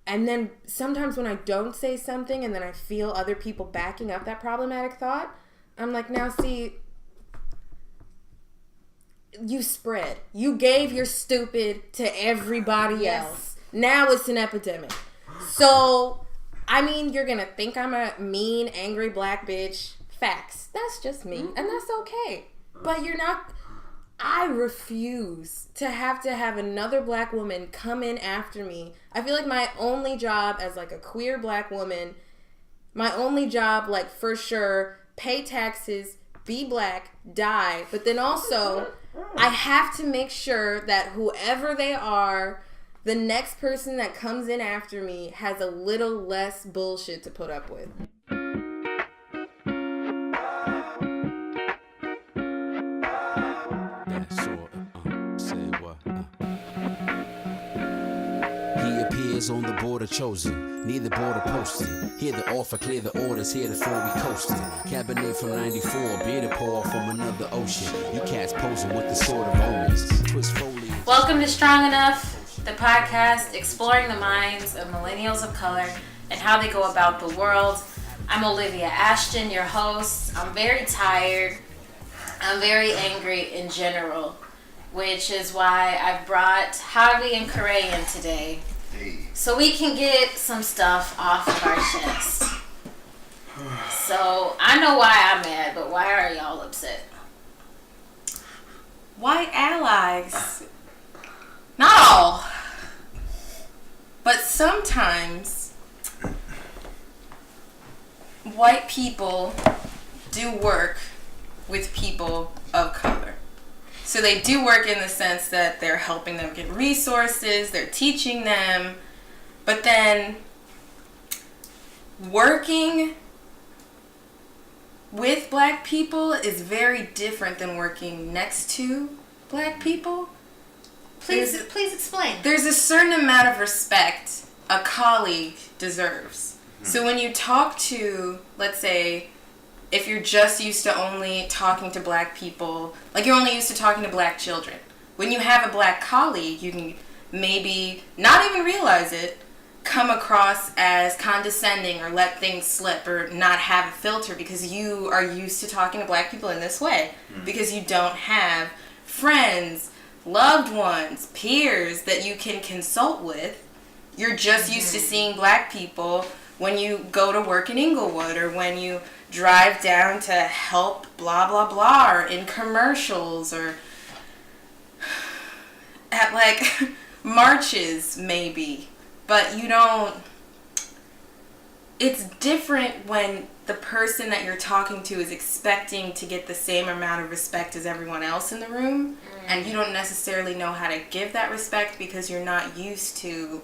And then sometimes when I don't say something and then I feel other people backing up that problematic thought, I'm like, now see, you spread. You gave your stupid to everybody else. Now it's an epidemic. So, I mean, you're going to think I'm a mean, angry black bitch. Facts. That's just me. And that's okay. But you're not... I refuse to have another black woman come in after me. I feel like my only job as like a queer black woman, my only job, like for sure, pay taxes, be black, die. But then also, I have to make sure that whoever they are, the next person that comes in after me has a little less bullshit to put up with. On the border chosen, near the border posted. Hear the offer, clear the orders, here the floor we coasted. Cabernet from 94, beer to pour from another ocean. You cats posing with the sword of omens. Twist foliage. Welcome to Strong Enough, the podcast exploring the minds of millennials of color and how they go about the world. I'm Olivia Ashton, your host. I'm very tired. I'm very angry in general, which is why I've brought Javi and Caray in today. So we can get some stuff off of our chest. So I know why I'm mad, but why are y'all upset? White allies. Not all. But sometimes white people do work with people of color. So they do work in the sense that they're helping them get resources, they're teaching them, but then working with black people is very different than working next to black people. Please explain. There's a certain amount of respect a colleague deserves. So when you talk to, let's say, if you're just used to only talking to black people, like you're only used to talking to black children, when you have a black colleague, you can maybe not even realize it, come across as condescending or let things slip or not have a filter because you are used to talking to black people in this way, because you don't have friends, loved ones, peers that you can consult with. You're just used to seeing black people when you go to work in Inglewood or when you drive down to help blah blah blah or in commercials or at like marches maybe, but you don't. It's different when the person that you're talking to is expecting to get the same amount of respect as everyone else in the room, and you don't necessarily know how to give that respect because you're not used to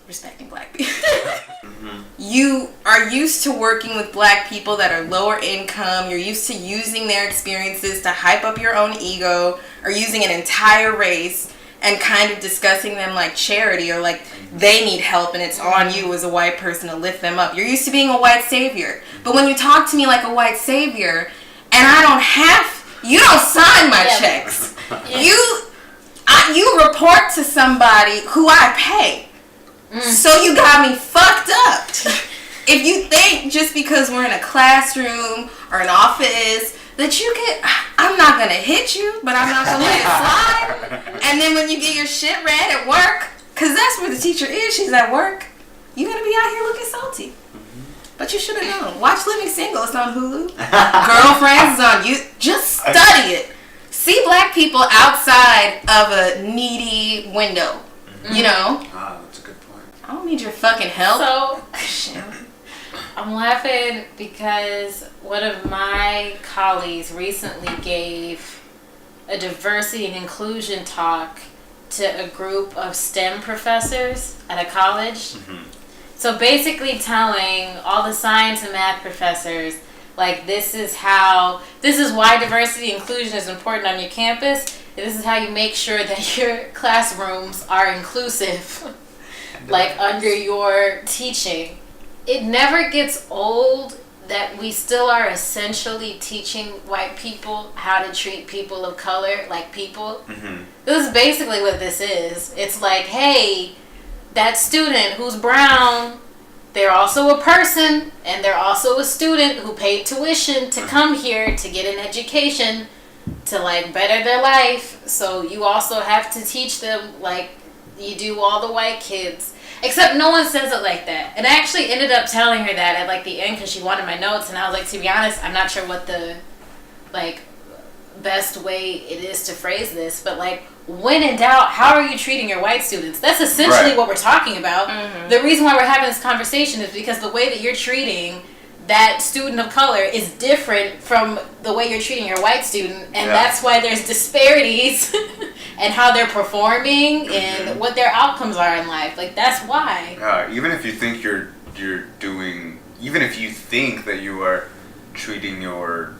respecting black people. You are used to working with black people that are lower income. You're used to using their experiences to hype up your own ego, or using an entire race and kind of discussing them like charity, or like they need help and it's on you as a white person to lift them up. You're used to being a white savior. But when you talk to me like a white savior and you don't sign my checks. You report to somebody who I pay. So you got me fucked up. If you think just because we're in a classroom or an office that you can, I'm not going to hit you, but I'm not going to let it slide. And then when you get your shit read at work, because that's where the teacher is, she's at work, you're going to be out here looking salty. But you should have known. Watch Living Single. It's on Hulu. Girlfriends is on you. Just study it. See black people outside of a needy window. You know? That's a good point. I don't need your fucking help. So, I'm laughing because one of my colleagues recently gave a diversity and inclusion talk to a group of STEM professors at a college. So basically telling all the science and math professors, like, this is why diversity and inclusion is important on your campus, and this is how you make sure that your classrooms are inclusive, like, under your teaching. It never gets old that we still are essentially teaching white people how to treat people of color like people. This is basically what this is. It's like, hey, that student who's brown, they're also a person, and they're also a student who paid tuition to come here to get an education, to like better their life. So you also have to teach them like you do all the white kids. Except no one says it like that. And I actually ended up telling her that at like the end because she wanted my notes, and I was like, to be honest, I'm not sure what the like best way it is to phrase this, but like, when in doubt, how are you treating your white students? That's essentially what we're talking about. Mm-hmm. The reason why we're having this conversation is because the way that you're treating that student of color is different from the way you're treating your white student, and that's why there's disparities and how they're performing and what their outcomes are in life. Like, that's why. Even if you think you're doing, even if you think that you are treating your,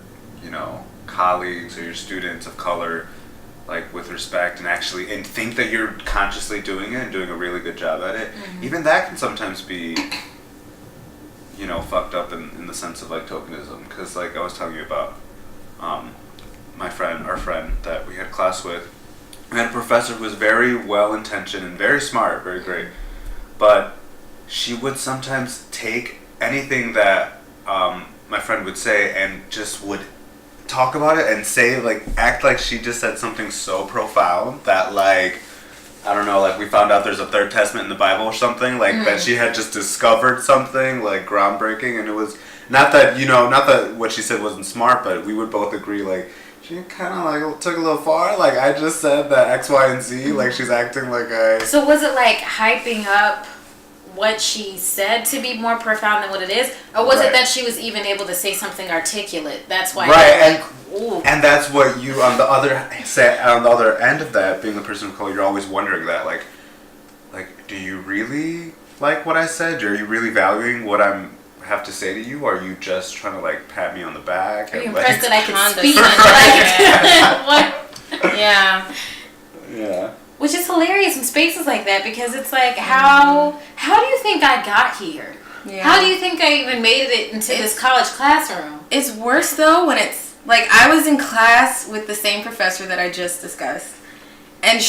colleagues or your students of color like with respect and think that you're consciously doing it and doing a really good job at it, even that can sometimes be fucked up in the sense of like tokenism, because like I was telling you about our friend that we had class with. We had a professor who was very well intentioned and very smart, very great, but she would sometimes take anything that my friend would say and just would talk about it and say, like, act like she just said something so profound that, like, I don't know, like, we found out there's a third testament in the Bible or something, like, that she had just discovered something, like, groundbreaking, and it was, not that what she said wasn't smart, but we would both agree, like, she kind of, like, took a little far, like, I just said that X, Y, and Z, like, she's acting like I... So was it, like, hyping up what she said to be more profound than what it is, or was it that she was even able to say something articulate? That's why, and that's what you on the other end of that, being the person of color, you're always wondering that, like, do you really like what I said? Are you really valuing what I have to say to you? Or are you just trying to like pat me on the back? Are you and, impressed like, that I can speak? Yeah. Which is hilarious in spaces like that, because it's like, how do you think I got here? Yeah. How do you think I even made it into this college classroom? It's worse though when it's like, I was in class with the same professor that I just discussed, and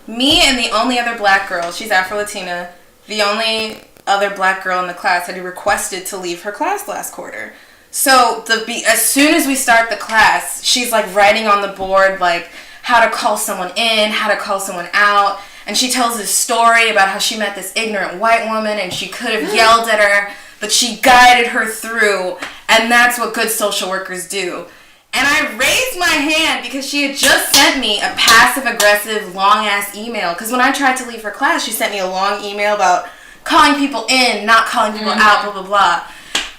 me and the only other black girl, she's Afro-Latina, the only other black girl in the class had requested to leave her class last quarter. So as soon as we start the class, she's like writing on the board like how to call someone in, how to call someone out. And she tells this story about how she met this ignorant white woman and she could have yelled at her, but she guided her through. And that's what good social workers do. And I raised my hand because she had just sent me a passive-aggressive, long-ass email. Because when I tried to leave her class, she sent me a long email about calling people in, not calling people out, blah, blah, blah.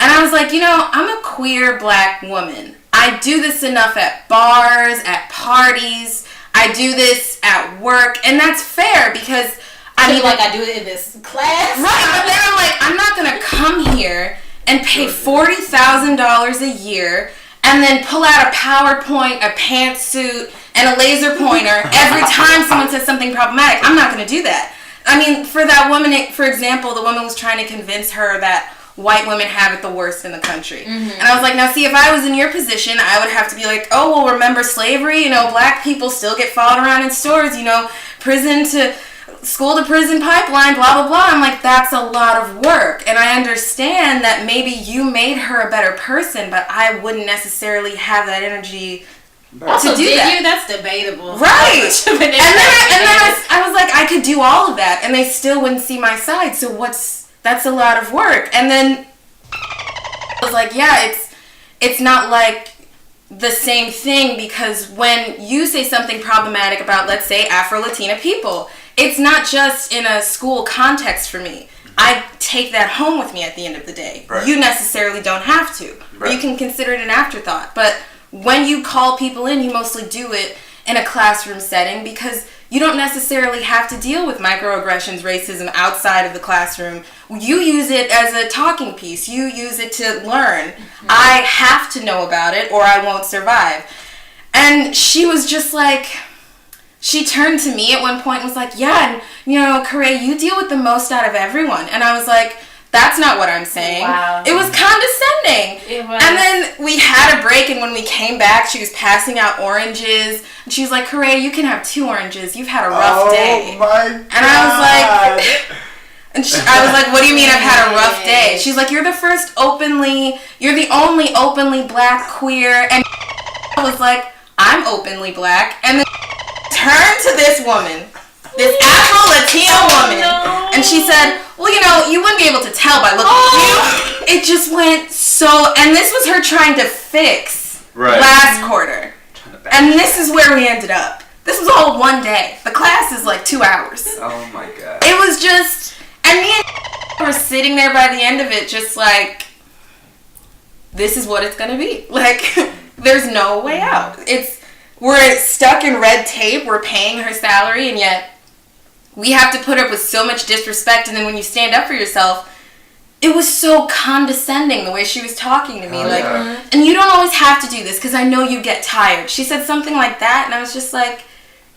And I was like, I'm a queer black woman. I do this enough at bars, at parties. I do this at work. And that's fair because I do it in this class. Right, but then I'm like, I'm not going to come here and pay $40,000 a year and then pull out a PowerPoint, a pantsuit, and a laser pointer every time someone says something problematic. I'm not going to do that. I mean, for that woman, for example, the woman was trying to convince her that white women have it the worst in the country. And I was like, now see, if I was in your position, I would have to be like, oh, well, remember slavery? Black people still get followed around in stores, prison to school to prison pipeline, blah, blah, blah. I'm like, that's a lot of work. And I understand that maybe you made her a better person, but I wouldn't necessarily have that energy also, to do did that. You? That's debatable. Right. and then I was like, I could do all of that, and they still wouldn't see my side. So that's a lot of work. And then I was like, yeah, it's not like the same thing, because when you say something problematic about, let's say, Afro-Latina people, it's not just in a school context for me. I take that home with me at the end of the day. Right. You necessarily don't have to. Right. Or you can consider it an afterthought. But when you call people in, you mostly do it in a classroom setting, because you don't necessarily have to deal with microaggressions, racism outside of the classroom. You use it as a talking piece. You use it to learn. I have to know about it or I won't survive. And she was just like, she turned to me at one point and was like, yeah, and Caray, you deal with the most out of everyone. And I was like, That's not what I'm saying. Wow. It was condescending. It was. And then we had a break, and when we came back, she was passing out oranges. And she was like, Caray, you can have 2 oranges. You've had a rough day. Oh, my God. And I was like... I was like, what do you mean I've had a rough day? She's like, you're the only openly black queer. And I was like, I'm openly black. And then turned to this woman, this Afro-Latina woman, and she said, well, you wouldn't be able to tell by looking at you. It just went so, and this was her trying to fix last quarter. And this is where we ended up. This was all one day. The class is like 2 hours. Oh my God. It was just, and me and were sitting there by the end of it just like, this is what it's going to be. Like, there's no way out. We're stuck in red tape. We're paying her salary, and yet we have to put up with so much disrespect. And then when you stand up for yourself, it was so condescending the way she was talking to me. And you don't always have to do this because I know you get tired. She said something like that, and I was just like,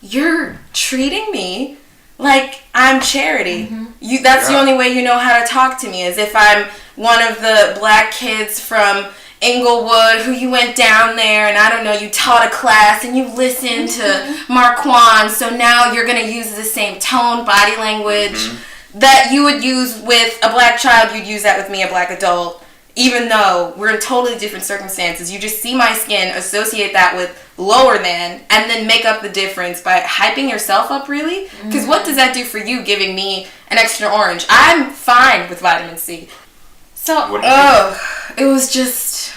you're treating me like I'm charity. That's the only way you know how to talk to me, is if I'm one of the black kids from Inglewood who you went down there and I don't know, you taught a class and you listened to Marquand, so now you're going to use the same tone, body language that you would use with a black child. You'd use that with me, a black adult, even though we're in totally different circumstances. You just see my skin, associate that with lower than, and then make up the difference by hyping yourself up, really? Because what does that do for you, giving me an extra orange? I'm fine with vitamin C. So, it was just,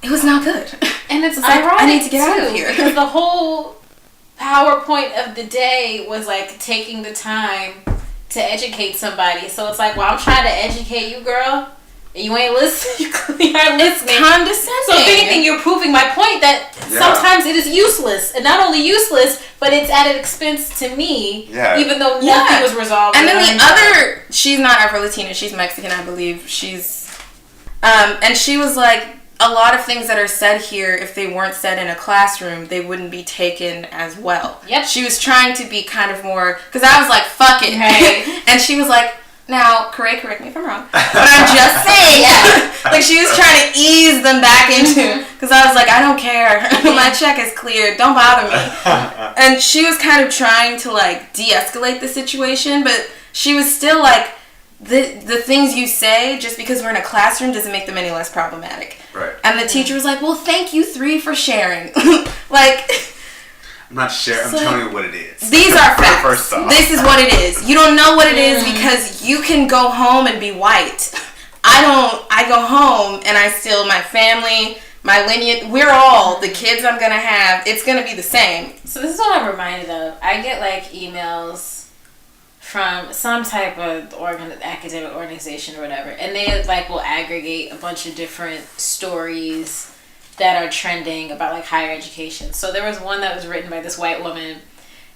it was not good. And it's like, ironic, I need to get out of here. Because the whole PowerPoint of the day was like taking the time to educate somebody. So it's like, well, I'm trying to educate you, girl. You ain't listening. You aren't listening. It's condescending. So if anything, you're proving my point that sometimes it is useless. And not only useless, but it's at an expense to me. Yeah. Even though nothing was resolved. And then the other, she's not Afro-Latina, she's Mexican, I believe. She's, and she was like, a lot of things that are said here, if they weren't said in a classroom, they wouldn't be taken as well. Yep. She was trying to be kind of more, because I was like, fuck it. Right. And she was like, now, Caray, correct me if I'm wrong, but I'm just saying, like she was trying to ease them back into, because I was like, I don't care, my check is cleared, don't bother me. And she was kind of trying to like de-escalate the situation, but she was still like, the things you say, just because we're in a classroom, doesn't make them any less problematic. Right. And the teacher was like, well, thank you 3 for sharing. Like, I'm not sharing. I'm telling you what it is. These are facts. First off. This is what it is. You don't know what it is because you can go home and be white. I don't. I go home and I still, my family, my lineage, we're all, the kids I'm going to have, it's going to be the same. So this is what I'm reminded of. I get like emails from some type of academic organization or whatever, and they like will aggregate a bunch of different stories that are trending about like higher education. So there was one that was written by this white woman,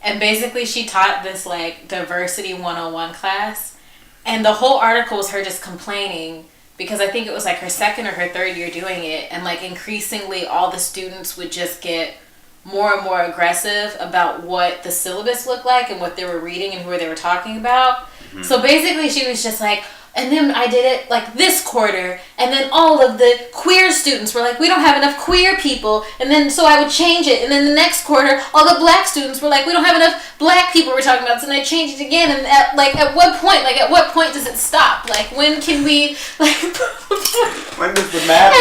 and basically she taught this like diversity 101 class, and the whole article was her just complaining because I think it was like her 2nd or her 3rd year doing it, and like increasingly all the students would just get more and more aggressive about what the syllabus looked like and what they were reading and who they were talking about. So basically she was just like, and then I did it like this quarter, and then all of the queer students were like, we don't have enough queer people, and then so I would change it, and then the next quarter all the black students were like, we don't have enough black people we're talking about, so then I changed it again, and at what point does it stop? Like, when can we, like, when does the math?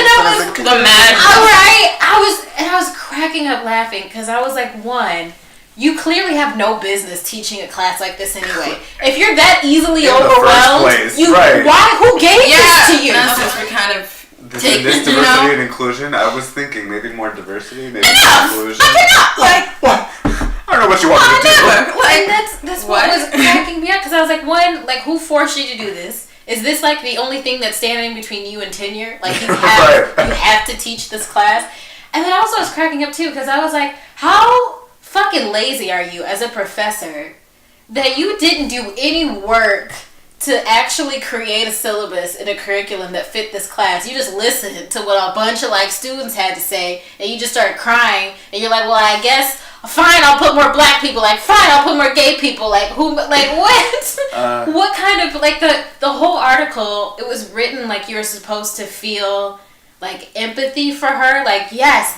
I was cracking up laughing because I was like, one, you clearly have no business teaching a class like this anyway. If you're that easily overwhelmed, who gave this to you? Since we're kind of this diversity and inclusion, I was thinking maybe more diversity, maybe more inclusion. Like, what? I don't know what you want me to do. And that's what was cracking me up, because I was like, one, like, who forced you to do this? Is this like the only thing that's standing between you and tenure? Like, you have to teach this class? And then also I was cracking up too, because I was like, how fucking lazy are you as a professor that you didn't do any work to actually create a syllabus and a curriculum that fit this class? You just listened to what a bunch of like students had to say, and you just started crying, and you're like, well, I guess fine, I'll put more black people. Like, fine, I'll put more gay people. Like, who? Like, what? What kind of, like, the whole article, it was written like you were supposed to feel like empathy for her. Like, yes,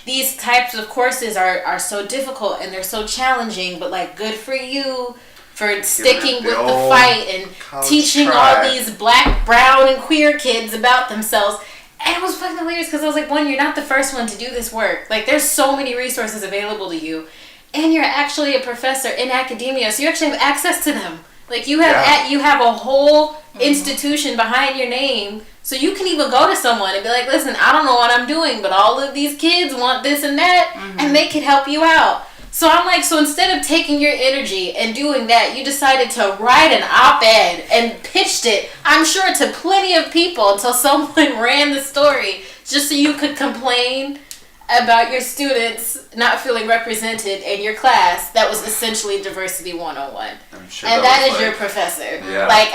these types of courses are so difficult and they're so challenging, but like, good for you for sticking with the fight and teaching all these black, brown, and queer kids about themselves. And it was fucking hilarious because I was like, one, you're not the first one to do this work. Like, there's so many resources available to you. And you're actually a professor in academia, so you actually have access to them. Like, you have a whole institution behind your name, so you can even go to someone and be like, listen, I don't know what I'm doing, but all of these kids want this and that, and they can help you out. So I'm like, so instead of taking your energy and doing that, you decided to write an op-ed and pitched it, I'm sure, to plenty of people until someone ran the story just so you could complain about your students not feeling represented in your class. That was essentially Diversity 101. I'm sure and that is your professor. Yeah. Like,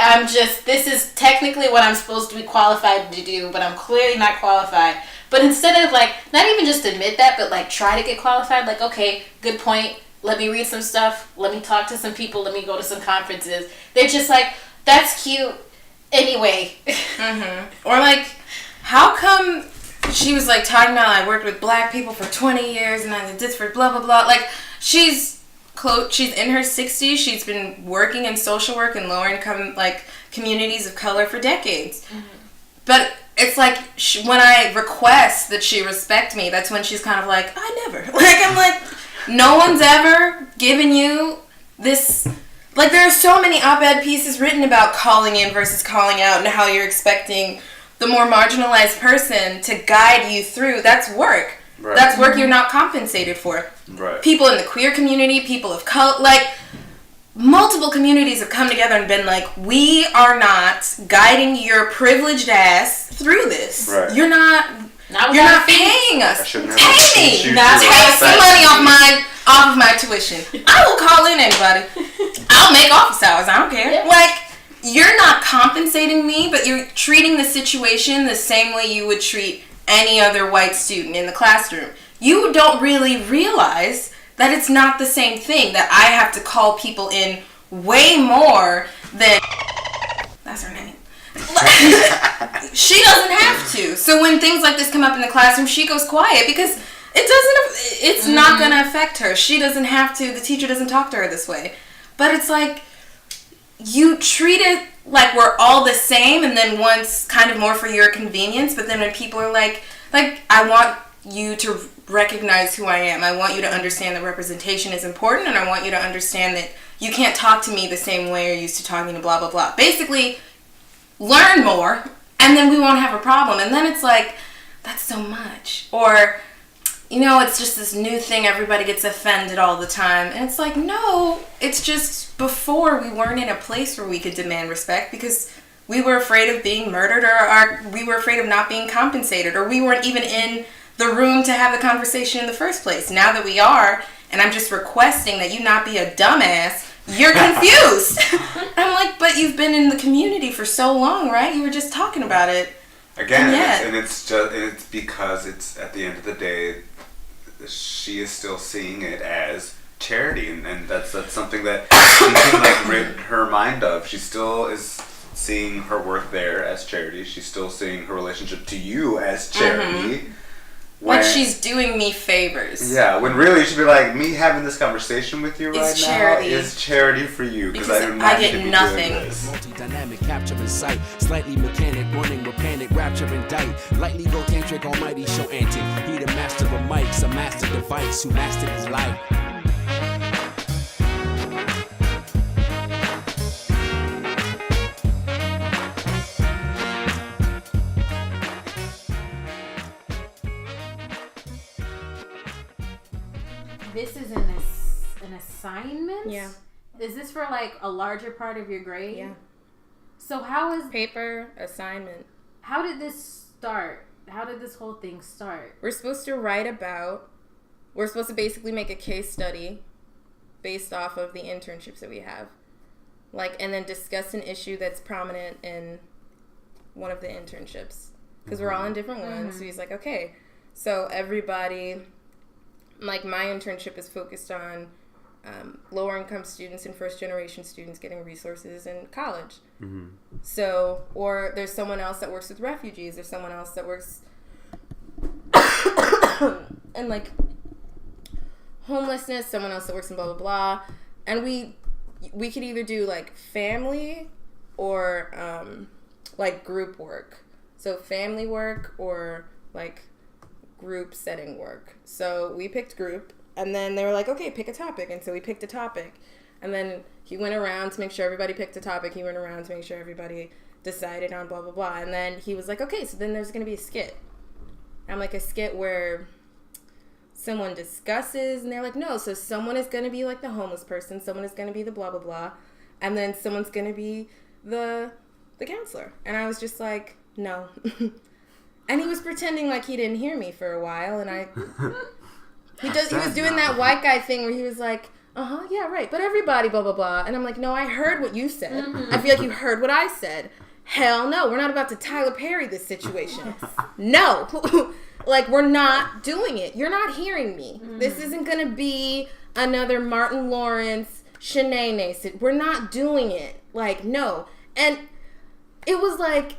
this is technically what I'm supposed to be qualified to do, but I'm clearly not qualified. But instead of, like, not even just admit that, but, like, try to get qualified, like, okay, good point, let me read some stuff, let me talk to some people, let me go to some conferences. They're just like, that's cute anyway. Or, like, how come she was, like, talking about, I worked with black people for 20 years and I did this for blah, blah, blah. Like, she's in her 60s. She's been working in social work in lower income, like, communities of color for decades. But it's like, when I request that she respect me, that's when she's kind of like, I never. Like, I'm like, no one's ever given you this. Like, there are so many op-ed pieces written about calling in versus calling out and how you're expecting the more marginalized person to guide you through. That's work. Right. That's work you're not compensated for. Right. People in the queer community, people of color, like, multiple communities have come together and been like, we are not guiding your privileged ass through this. Right. You're not paying us. Pay me. Take some money off of my tuition. I will call in anybody. I'll make office hours. I don't care. Yeah. Like, you're not compensating me, but you're treating the situation the same way you would treat any other white student in the classroom. You don't really realize that it's not the same thing, that I have to call people in way more than... That's her name. She doesn't have to. So when things like this come up in the classroom, she goes quiet because it's not going to affect her. She doesn't have to. The teacher doesn't talk to her this way. But it's like, you treat it like we're all the same, and then once kind of more for your convenience, but then when people are like, I want you to recognize who I am. I want you to understand that representation is important, and I want you to understand that you can't talk to me the same way you're used to talking to blah, blah, blah. Basically, learn more, and then we won't have a problem. And then it's like, that's so much. Or, it's just this new thing, everybody gets offended all the time. And it's like, no, it's just before we weren't in a place where we could demand respect because we were afraid of being murdered, or we were afraid of not being compensated, or we weren't even in the room to have the conversation in the first place. Now that we are, and I'm just requesting that you not be a dumbass, you're confused. I'm like, but you've been in the community for so long, right? You were just talking about it. Again, and it's because it's, at the end of the day, she is still seeing it as charity, and that's something that she can, like, rid her mind of. She still is seeing her work there as charity. She's still seeing her relationship to you as charity. Like she's doing me favors. Yeah, when really you should be like, me having this conversation with you right charity. now is charity for you, because I do not I need get to be nothing. doing this. Multi-dynamic capture in sight, slightly mechanic, running with panic, rapture and dight. Lightly tantric, almighty show antic. He the master of mics, a master device who mastered his life. This is an assignment? Yeah. Is this for, like, a larger part of your grade? Yeah. So how is... Paper, assignment. How did this start? How did this whole thing start? We're supposed to basically make a case study based off of the internships that we have. Like, and then discuss an issue that's prominent in one of the internships. Because we're all in different ones. So he's like, okay, so everybody like my internship is focused on lower income students and first generation students getting resources in college. Mm-hmm. So, or there's someone else that works with refugees. There's someone else that works and like homelessness. Someone else that works in blah blah blah. And we could either do like family or like group work. So family work or like group setting work. So we picked group, and then they were like, okay, pick a topic. And so we picked a topic, and then he went around to make sure everybody picked a topic. He went around to make sure everybody decided on blah blah blah. And then he was like, okay, so then there's gonna be a skit. I'm like, a skit where someone discusses, and they're like, no, so someone is gonna be like the homeless person, someone is gonna be the blah blah blah, and then someone's gonna be the counselor. And I was just like, no. And he was pretending like he didn't hear me for a while, and he was doing that white guy thing where he was like, yeah, right, but everybody blah blah blah. And I'm like, no, I heard what you said. Mm-hmm. I feel like you heard what I said. Hell no, we're not about to Tyler Perry this situation. No. Like, we're not doing it. You're not hearing me. Mm-hmm. This isn't gonna be another Martin Lawrence Shanae. We're not doing it. Like, no. And it was like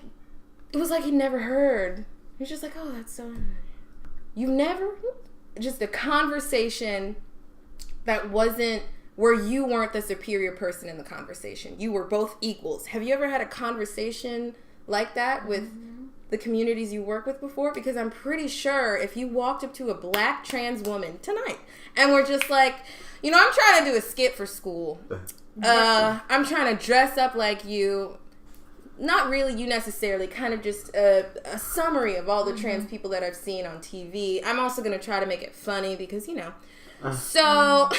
he never heard. He was just like, oh, that's so... You never... Just a conversation that wasn't... Where you weren't the superior person in the conversation. You were both equals. Have you ever had a conversation like that with the communities you work with before? Because I'm pretty sure if you walked up to a black trans woman tonight and were just like, I'm trying to do a skit for school. I'm trying to dress up like you. Not really you necessarily, kind of just a summary of all the trans people that I've seen on TV. I'm also going to try to make it funny because, So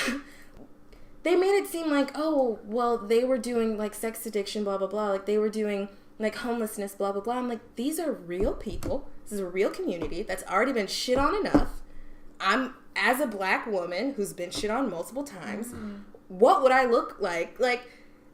they made it seem like, oh, well, they were doing like sex addiction, blah, blah, blah. Like they were doing like homelessness, blah, blah, blah. I'm like, these are real people. This is a real community that's already been shit on enough. I'm, as a black woman who's been shit on multiple times, what would I look like? Like,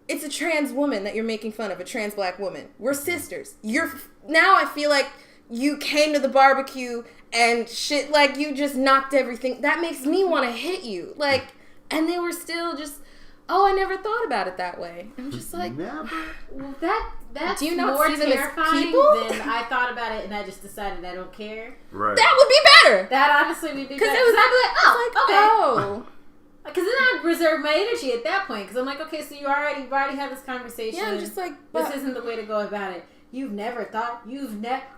it's a trans woman that you're making fun of, a trans black woman. We're sisters. Now I feel like you came to the barbecue and shit, like you just knocked everything. That makes me want to hit you. Like, and they were still just, oh, I never thought about it that way. I'm just like, never. Well, that's do you not more see them as terrifying people? than I thought about it, and I just decided I don't care. Right. That would be better. That honestly would be better. Because it was I'd be like, oh, okay. oh. Because then I'd reserve my energy at that point. Because I'm like, okay, so you've already had this conversation. Yeah, I'm just like, this isn't the way to go about it. You've never thought.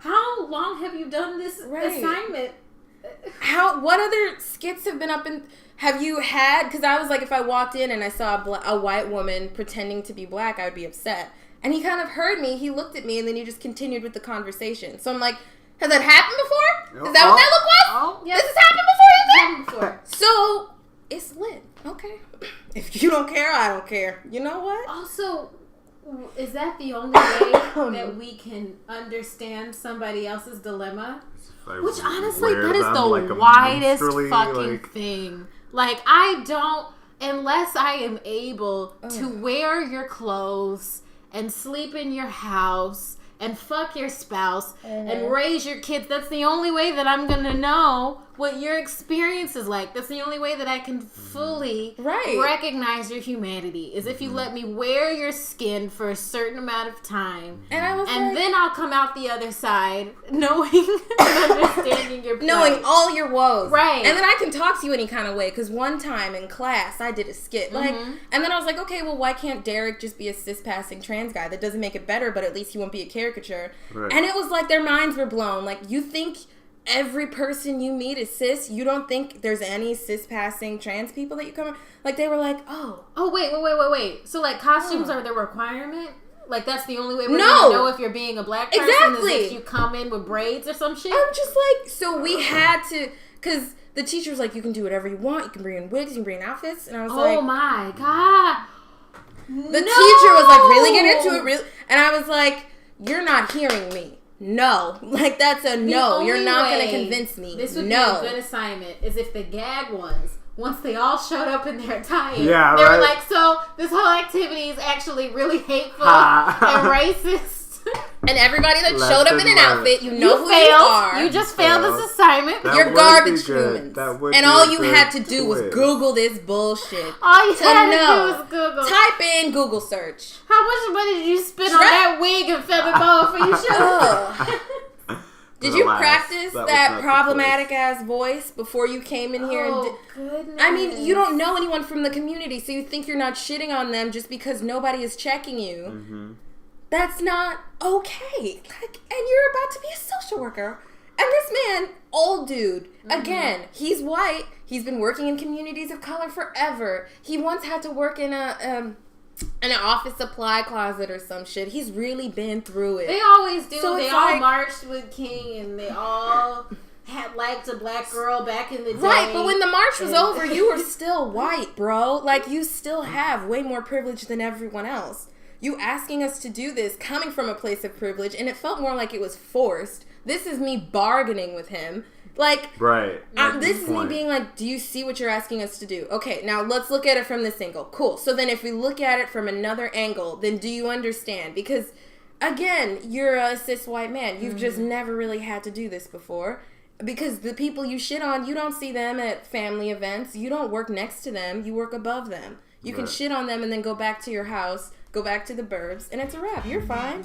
How long have you done this assignment? What other skits have been up in? Have you had? Because I was like, if I walked in and I saw a white woman pretending to be black, I would be upset. And he kind of heard me. He looked at me, and then he just continued with the conversation. So I'm like, has that happened before? Is that what that look was? Oh, yeah. This has happened before, you think? Before. So it's lit. Okay. If you don't care, I don't care. You know what? Also, is that the only way that we can understand somebody else's dilemma? Which honestly, that is the widest fucking thing. Like, I don't, unless I am able to wear your clothes and sleep in your house and fuck your spouse and raise your kids. That's the only way that I'm going to know what your experience is like. That's the only way that I can fully recognize your humanity is if you let me wear your skin for a certain amount of time. And then I'll come out the other side knowing and understanding your plight. Knowing all your woes. Right. And then I can talk to you any kind of way. Because one time in class, I did a skit. And then I was like, okay, well, why can't Derek just be a cis-passing trans guy? That doesn't make it better, but at least he won't be a caricature. Right. And it was like their minds were blown. Like, you think every person you meet is cis? You don't think there's any cis-passing trans people that you come... Like, they were like, oh, wait. So, like, costumes are the requirement? Like, that's the only way we're going to know if you're being a black person is if you come in with braids or some shit? I'm just like... So we had to... Because the teacher was like, you can do whatever you want. You can bring in wigs. You can bring in outfits. And I was like... Oh, my God. The teacher was like, really get into it. Really? And I was like, you're not hearing me. No. Like, that's a no. You're not going to convince me. This would be a good assignment, is if the gag was, once they all showed up in their tie-in, they were like, so this whole activity is actually really hateful and racist. And everybody that Left showed up and in an right. outfit, you You know who failed. you are. You just failed this assignment. That You're would garbage be good. humans. That would And be all a you good had to do was twist. Google this bullshit. All you To had to know. do was Google. Type in Google search. How much money did you spend on that wig and feather boa for your show? Ugh. Did you Alas, practice was that not the problematic ass voice before you came in here? Oh, goodness. I mean, you don't know anyone from the community, so you think you're not shitting on them just because nobody is checking you. Mm-hmm. That's not okay. And you're about to be a social worker. And this man, old dude, again, he's white. He's been working in communities of color forever. He once had to work in an office supply closet or some shit. He's really been through it. They always do. So They it's all like- marched with King, and they all had liked a black girl back in the day. Right, but when the march was over, you were still white, bro. Like, you still have way more privilege than everyone else. You asking us to do this coming from a place of privilege, and it felt more like it was forced. This is me bargaining with him. Like, Right. this is me being like, do you see what you're asking us to do? Okay, now let's look at it from this angle. Cool. So then if we look at it from another angle, then do you understand? Because, again, you're a cis white man. You've just never really had to do this before. Because the people you shit on, you don't see them at family events. You don't work next to them. You work above them. You can shit on them and then go back to your house, go back to the burbs, and it's a wrap. You're fine.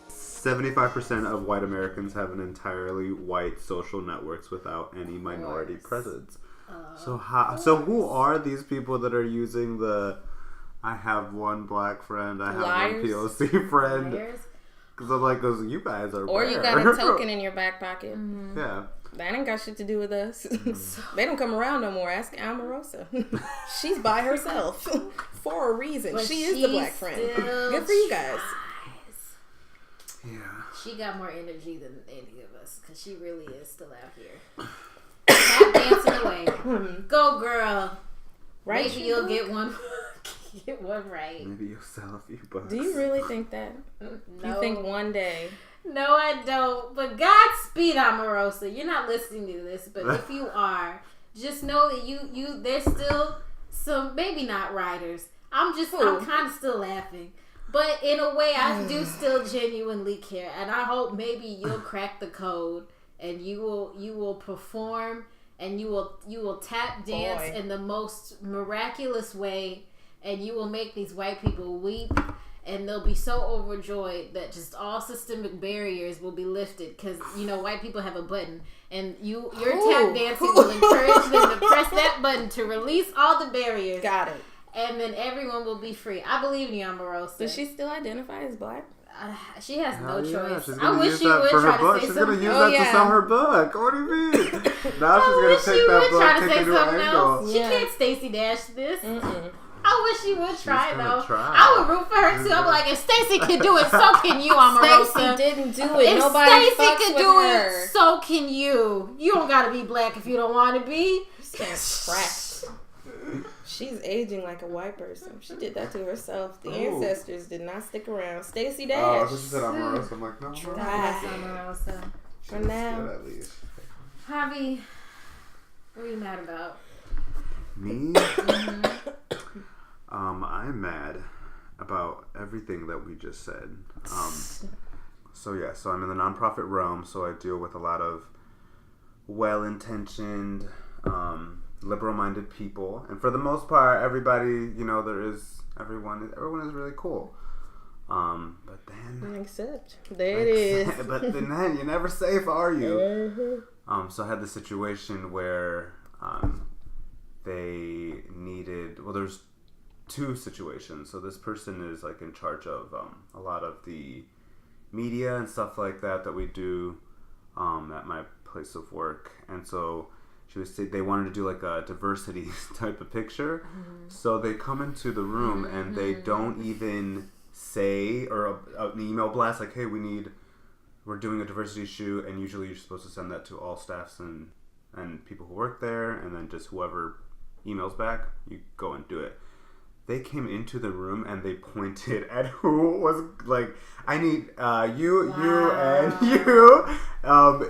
75% of white Americans have an entirely white social networks without any minority presence. So who are these people that are using the I have one black friend, I have Liars. one POC friend? Liars. Because I'm like, you guys are Or you got a token in your back pocket. Yeah. That ain't got shit to do with us. They don't come around no more. Ask Omarosa. She's by herself for a reason. But she is the black friend. Good for you guys. Yeah. She got more energy than any of us because she really is still out here. Tap dancing away. Go, girl. Right? Maybe you'll get one. Get one right. Maybe you'll sell a few bucks. Do you really think that? No. You think one day? No, I don't. But Godspeed, Omarosa. You're not listening to this, but if you are, just know that you there's still some, maybe not riders. I'm kind of still laughing. But in a way, I do still genuinely care, and I hope maybe you'll crack the code, and you will perform, and you will tap dance in the most miraculous way, and you will make these white people weep, and they'll be so overjoyed that just all systemic barriers will be lifted, because white people have a button, and your tap dancing will encourage them to press that button to release all the barriers. Got it. And then everyone will be free. I believe in you, Omarosa. Does she still identify as black? She has no choice. She's I gonna wish use she that would for her try book. to say She's something. gonna use that to sell her book. What do you mean? Now she's gonna wish take she that would book, try to take say it to an something else. angle. She can't Stacey Dash this. Mm-mm. I wish she would try gonna though. try. I would root for her too. I'm like, if Stacey can do it, so can you, Omarosa. Stacey didn't do it. If Nobody Stacey fucks can with do her. it, so can you. You don't gotta be black if you don't want to be. Can't cracked. She's aging like a white person. She did that to herself. The Oh. ancestors did not stick around. Stacey Dash. Oh, so she said Omarosa. I'm like, no. That's Omarosa. For now. Good at least. Javi, what are you mad about? Me? I'm mad about everything that we just said. So I'm in the nonprofit realm, so I deal with a lot of well-intentioned, liberal-minded people, and for the most part, everybody, everyone is really cool. But then, Except there it is. but then you're never safe, are you? So I had the situation where they needed. Well, there's two situations. So this person is like in charge of a lot of the media and stuff like that we do at my place of work, and so they wanted to do like a diversity type of picture. So they come into the room and they don't even say, or an email blast like, hey, we're doing a diversity shoot, and usually you're supposed to send that to all staffs and people who work there, and then just whoever emails back, you go and do it. they came into the room and they pointed at who was like, I need you, and you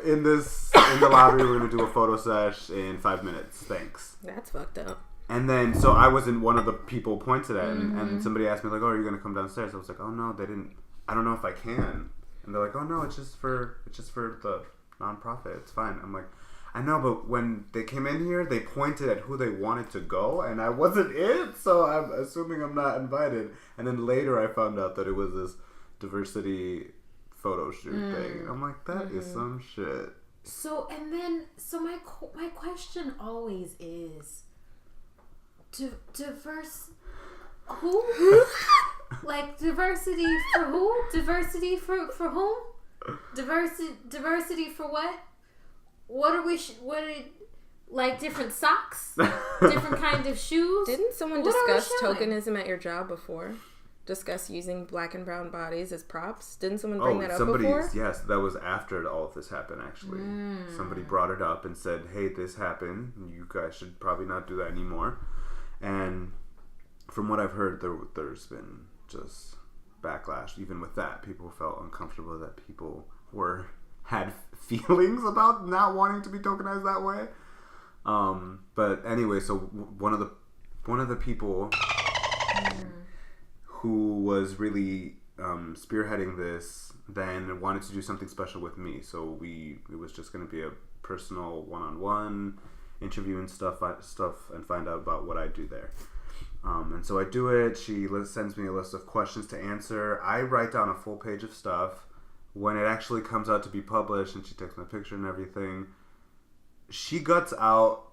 in the lobby. We're gonna do a photo sesh in 5 minutes. Thanks. That's fucked up. And then so I wasn't one of the people pointed at, and somebody asked me like, "Oh, are you gonna come downstairs?" I was like, "Oh no, they didn't. I don't know if I can." And they're like, "Oh no, it's just for the nonprofit. It's fine." I'm like, I know, but when they came in here, they pointed at who they wanted to go, and I wasn't it, so I'm assuming I'm not invited. And then later I found out that it was this diversity photo shoot thing. And I'm like, that is some shit. So my question always is, diverse who? Like diversity for who? Diversity for whom? Diversity for what? What are like different socks? Different kind of shoes? Didn't someone discuss tokenism at your job before? Discuss using black and brown bodies as props? Didn't someone bring that up before? Yes, that was after all of this happened, actually. Somebody brought it up and said, hey, this happened. You guys should probably not do that anymore. And from what I've heard, there's been just backlash. Even with that, people felt uncomfortable that people had feelings about not wanting to be tokenized that way. But anyway, so one of the people who was really spearheading this then wanted to do something special with me. So it was just going to be a personal one-on-one interview and stuff and find out about what I do there. And so I do it. She sends me a list of questions to answer. I write down a full page of stuff. When it actually comes out to be published and she takes my picture and everything, she guts out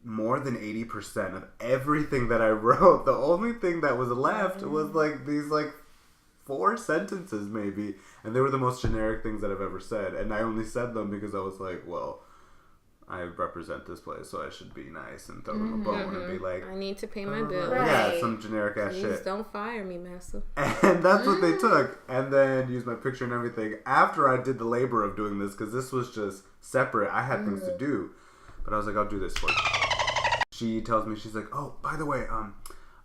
more than 80% of everything that I wrote. The only thing that was left was like these 4 sentences maybe, and they were the most generic things that I've ever said, and I only said them because I was like, well, I represent this place, so I should be nice and throw them a bone and be like, I need to pay my bills. Yeah, some generic ass Please shit. don't fire me, master. And that's what they took, and then used my picture and everything after I did the labor of doing this, because this was just separate. I had things to do, but I was like, I'll do this for you. She tells me, she's like, oh, by the way,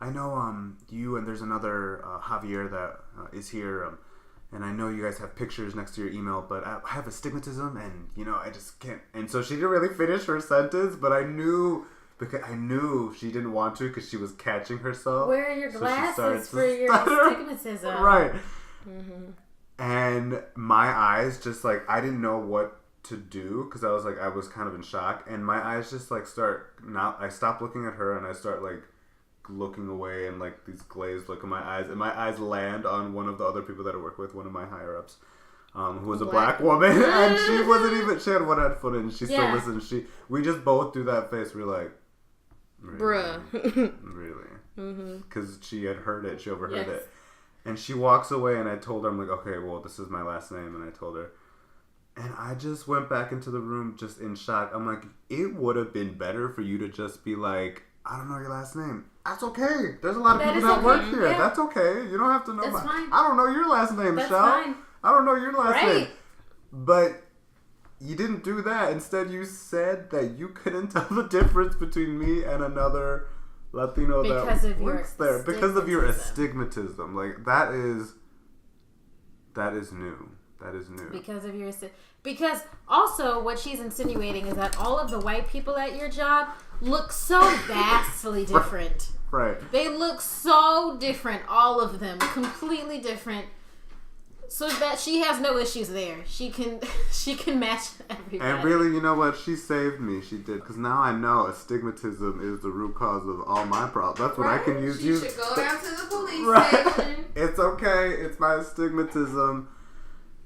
I know you and there's another Javier that is here, and I know you guys have pictures next to your email, but I have astigmatism, and, I just can't. And so she didn't really finish her sentence, but I knew she didn't want to because she was catching herself. Where are your glasses for your astigmatism? Right. Mm-hmm. And my eyes just, I didn't know what to do because I was kind of in shock. And my eyes just, I stopped looking at her, and I start, looking away, and these glazed look in my eyes, and my eyes land on one of the other people that I work with, one of my higher ups, who was a black woman, and she had one headphone in, and she still listened. We just both do that face. We're like, really? Bruh. Really? Because she had heard it, she overheard it, and she walks away, and I told her, I'm like, okay, well, this is my last name, and I told her, and I just went back into the room just in shock. I'm like, it would have been better for you to just be like, I don't know your last name. That's okay. There's a lot of people that work here. Yeah. That's okay. You don't have to know That's fine. I don't know your last name, That's Michelle. Fine. I don't know your last name. But you didn't do that. Instead, you said that you couldn't tell the difference between me and another Latino that works there. Because of your astigmatism. That is new. That is new. Because also what she's insinuating is that all of the white people at your job look so vastly different. Right. They look so different, all of them, completely different. So that she has no issues there. She can match everybody. And really, you know what? She saved me. She did. Because now I know astigmatism is the root cause of all my problems. That's what I can use. She should go down to the police station. It's okay. It's my astigmatism.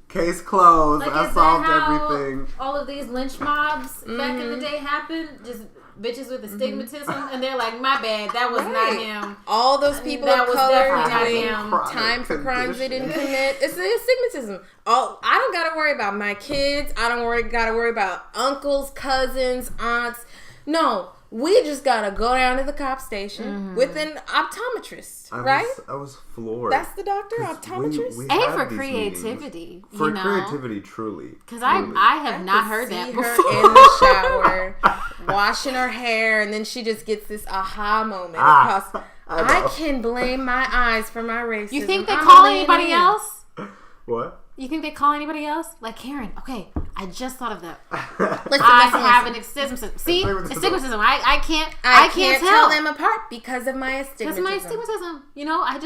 Case closed. I solved everything. All of these lynch mobs back in the day happened. Just bitches with astigmatism, and they're like, "My bad, that was not him." All those people of color doing time for crimes they didn't commit. It's the astigmatism. I don't gotta worry about my kids. I don't gotta worry about uncles, cousins, aunts. No, We just gotta go down to the cop station with an optometrist, right? I was floored. That's the doctor, optometrist? We And have for these creativity. meetings. For creativity, truly. Because I have not heard that before. Her in the shower, washing her hair, and then she just gets this aha moment. Across. I can blame my eyes for my racism. You think they call anybody else? What? You think they call anybody else? Like, Karen, okay, I just thought of that. Listen, I have an astigmatism. See? Astigmatism. I can't tell them apart because of my astigmatism. Because of my astigmatism. You know, I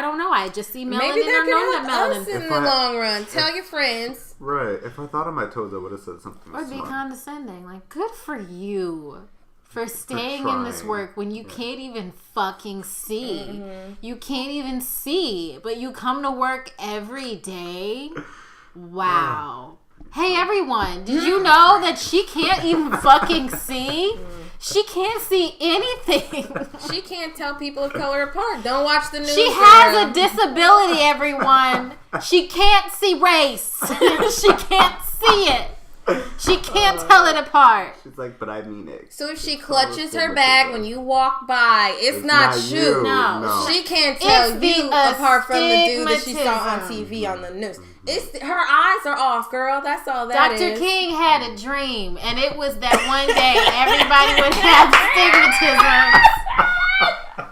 don't know. I just see melanin Maybe that or no could help us melanin. in the long run. Tell your friends. Right. If I thought on my toes, I would have said something Or be smart. condescending. Like, good for you. For staying in this work when you can't even fucking see. Mm-hmm. You can't even see, but you come to work every day. Wow. Hey everyone, did you know that she can't even fucking see? She can't see anything. She can't tell people of color apart. Don't watch the news. She has a disability, everyone. She can't see race. She can't see it. She can't tell it apart. She's like, but I mean it. So if she clutches her bag when you walk by, it's not you. No. She can't tell It's you the apart from the dude that she saw on astigmatism. TV on the news. It's her eyes are off, girl. That's all that is. Dr. King had a dream, and it was that one day everybody would have stigmatism,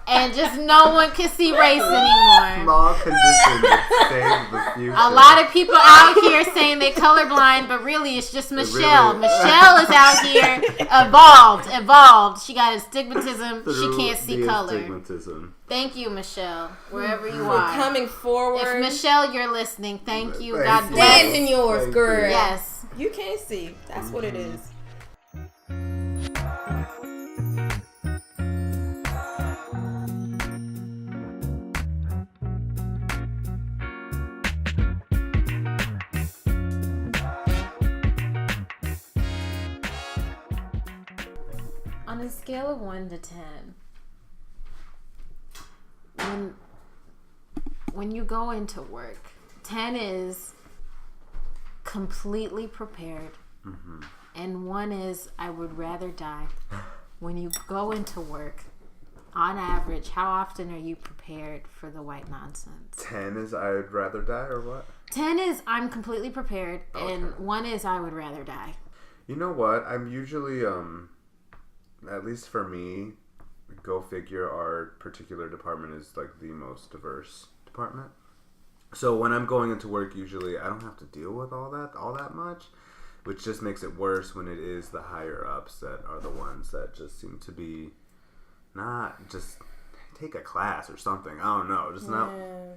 and just no one could see race anymore. Small condition that saves the future. A lot of people out here saying they colorblind, but really it's just Michelle. Michelle is out here evolved. She got astigmatism. She can't see color. Astigmatism. Thank you, Michelle, wherever you For are. coming forward. If Michelle, you're listening, thank you. Thank God you. bless. Stand in yours, Thank girl. you. Yes. You can't see. That's what it is. On a scale of 1 to 10, when you go into work, 10 is completely prepared, and 1 is I would rather die. When you go into work, on average, how often are you prepared for the white nonsense? 10 is I'd rather die, or what? 10 is I'm completely prepared, Okay. and 1 is I would rather die. You know what? I'm usually, at least for me, go figure, our particular department is like the most diverse department. So when I'm going into work, usually I don't have to deal with all that much, which just makes it worse when it is the higher ups that are the ones that just seem to be not just take a class or something. I don't know. Just not.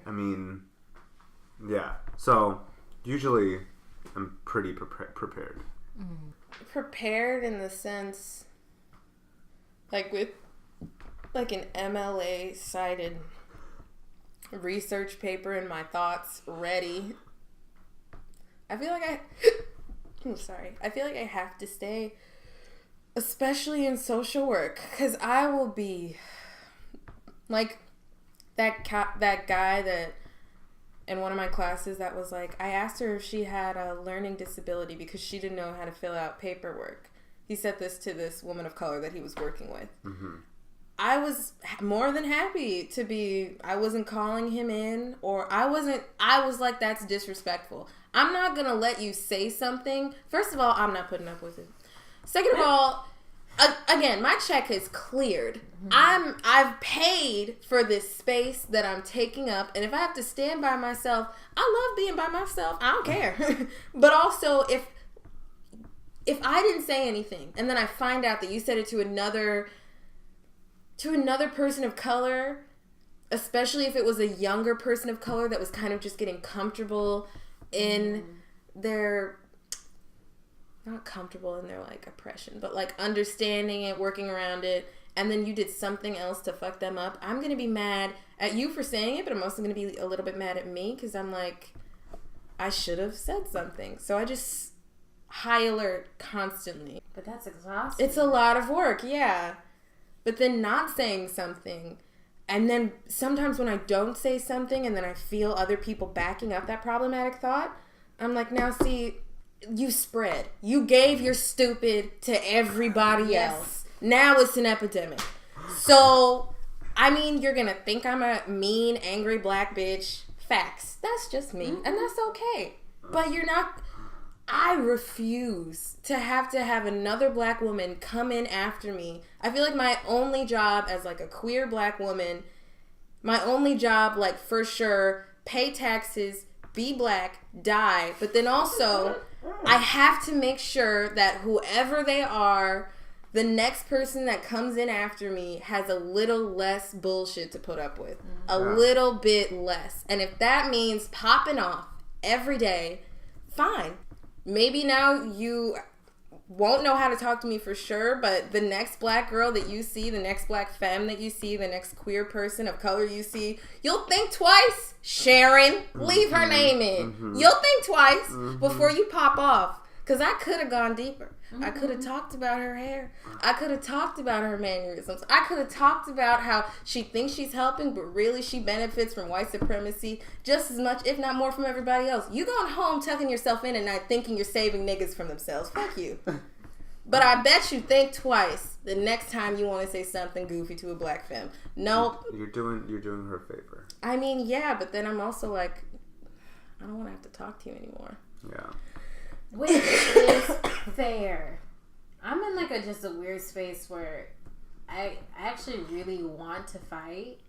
I mean, yeah. So usually I'm pretty prepared. Prepared in the sense, like with like an MLA cited research paper and my thoughts ready. I feel like I'm sorry. I feel like I have to stay, especially in social work, because I will be like that guy that in one of my classes that was like, I asked her if she had a learning disability because she didn't know how to fill out paperwork. He said this to this woman of color that he was working with. I was more than happy to be, I wasn't calling him in, or I was like, that's disrespectful. I'm not going to let you say something. First of all, I'm not putting up with it. Second of all, again, my check is cleared. I've paid for this space that I'm taking up, and if I have to stand by myself, I love being by myself. I don't care. But also, if I didn't say anything, and then I find out that you said it to another person of color, especially if it was a younger person of color that was kind of just getting comfortable in their, not comfortable in their like oppression, but like understanding it, working around it, and then you did something else to fuck them up, I'm going to be mad at you for saying it, but I'm also going to be a little bit mad at me because I'm like, I should have said something. So I just high alert constantly. But that's exhausting. It's a lot of work, yeah. But then not saying something, and then sometimes when I don't say something and then I feel other people backing up that problematic thought, I'm like, now see, you spread. You gave your stupid to everybody else. Now it's an epidemic. So, I mean, you're going to think I'm a mean, angry black bitch. Facts. That's just me. And that's okay. But you're not... I refuse to have another black woman come in after me. I feel like my only job as like a queer black woman, my only job, like for sure, pay taxes, be black, die. But then also, I have to make sure that whoever they are, the next person that comes in after me has a little less bullshit to put up with. A little bit less. And if that means popping off every day, fine. Maybe now you won't know how to talk to me for sure, but the next black girl that you see, the next black femme that you see, the next queer person of color you see, you'll think twice. Sharon, leave her name in. You'll think twice before you pop off. Because I could have gone deeper. I could have talked about her hair. I could have talked about her mannerisms. I could have talked about how she thinks she's helping, but really she benefits from white supremacy just as much, if not more, from everybody else. You going home tucking yourself in at night thinking you're saving niggas from themselves. Fuck you. But I bet you think twice the next time you want to say something goofy to a black femme. Nope. You're doing her a favor. I mean, yeah, but then I'm also like, I don't want to have to talk to you anymore. Yeah. Which is fair. I'm in like just a weird space where I actually really want to fight.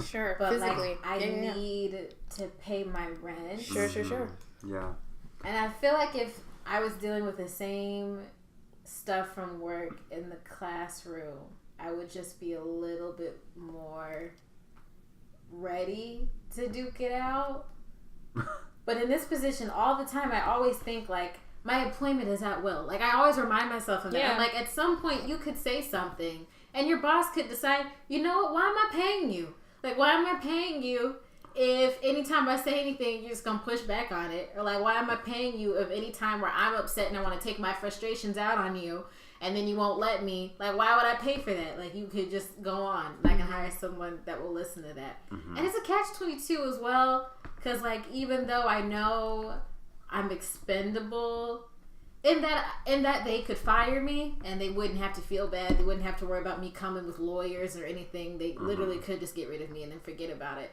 Sure, but physically. like I need to pay my rent. Sure. Yeah. And I feel like if I was dealing with the same stuff from work in the classroom, I would just be a little bit more ready to duke it out. But in this position, all the time, I always think, like, my employment is at will. Like, I always remind myself of that. Yeah. I'm like, at some point, you could say something, and your boss could decide, you know what, why am I paying you? Like, why am I paying you if anytime I say anything, you're just going to push back on it? Or, like, why am I paying you if any time where I'm upset and I want to take my frustrations out on you, and then you won't let me? Like, why would I pay for that? Like, you could just go on. I can hire someone that will listen to that. And it's a catch-22 as well. Because, like, even though I know I'm expendable, in that they could fire me and they wouldn't have to feel bad. They wouldn't have to worry about me coming with lawyers or anything. They literally could just get rid of me and then forget about it.